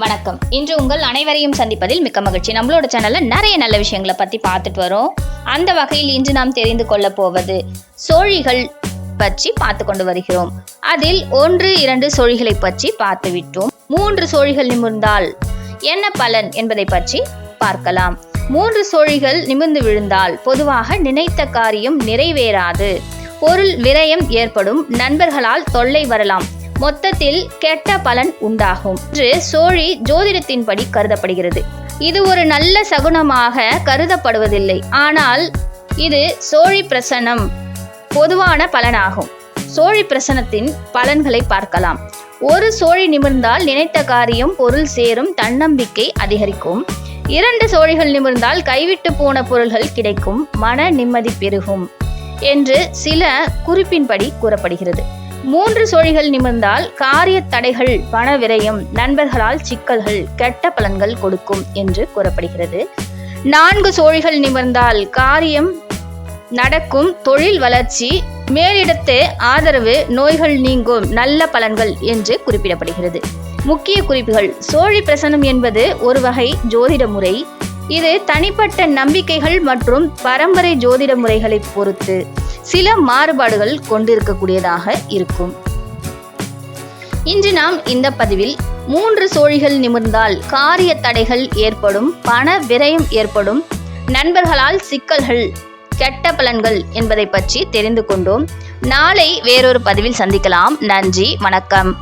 வணக்கம். இன்று உங்கள் அனைவரையும் சந்திப்பதில் மிக்க மகிழ்ச்சி. நம்மளோட சேனல்ல நிறைய நல்ல விஷயங்களை பத்தி பார்த்துட்டு வரோம். அந்த வகையில் இன்று நாம் தெரிந்து கொள்ள போவது சோழிகள் பற்றி பார்த்து கொண்டு வருகிறோம். அதில் 1-2 சோழிகளை பற்றி பார்த்து விட்டோம். 3 சோழிகள் நிமிர்ந்தால் என்ன பலன் என்பதை பற்றி பார்க்கலாம். 3 சோழிகள் நிமிர்ந்து விழுந்தால் பொதுவாக நினைத்த காரியம் நிறைவேறாது, பொருள் விரயம் ஏற்படும், நண்பர்களால் தொல்லை வரலாம், மொத்தத்தில் கெட்ட பலன் உண்டாகும் என்று சோழி ஜோதிடத்தின்படி கருதப்படுகிறது. இது ஒரு நல்ல சகுனமாக கருதப்படுவதில்லை. ஆனால் இது சோழி பிரசனம் பொதுவான பலனாகும். சோழி பிரசனத்தின் பலன்களை பார்க்கலாம். ஒரு சோழி நிமிர்ந்தால் நினைத்த காரியம் பொருள் சேரும், தன்னம்பிக்கை அதிகரிக்கும். 2 சோழிகள் நிமிர்ந்தால் கைவிட்டு போன பொருள்கள் கிடைக்கும், மன நிம்மதி பெருகும் என்று சில குறிப்பின்படி கூறப்படுகிறது. 3 சோழிகள் நிமிர்ந்தால் காரிய தடைகள், பண விரயம், நண்பர்களால் சிக்கல்கள், கெட்ட பலன்கள் கொடுக்கும் என்று கூறப்படுகிறது. 4 சோழிகள் நிமிர்ந்தால் காரியம் நடக்கும், தொழில் வளர்ச்சி, மேலிடத்து ஆதரவு, நோய்கள் நீங்கும், நல்ல பலன்கள் என்று குறிப்பிடப்படுகிறது. முக்கிய குறிப்புகள்: சோழி பிரசனம் என்பது ஒரு வகை ஜோதிட முறை. இது தனிப்பட்ட நம்பிக்கைகள் மற்றும் பரம்பரை ஜோதிட முறைகளை பொறுத்து சில மாறுபாடுகள் கொண்டிருக்கக்கூடியதாக இருக்கும். இன்று நாம் இந்த பதிவில் 3 சோழிகள் நிமிர்ந்தால் காரிய தடைகள் ஏற்படும், பண விரயம் ஏற்படும், நண்பர்களால் சிக்கல்கள், கெட்ட பலன்கள் என்பதை பற்றி தெரிந்து கொண்டோம். நாளை வேறொரு பதிவில் சந்திக்கலாம். நன்றி, வணக்கம்.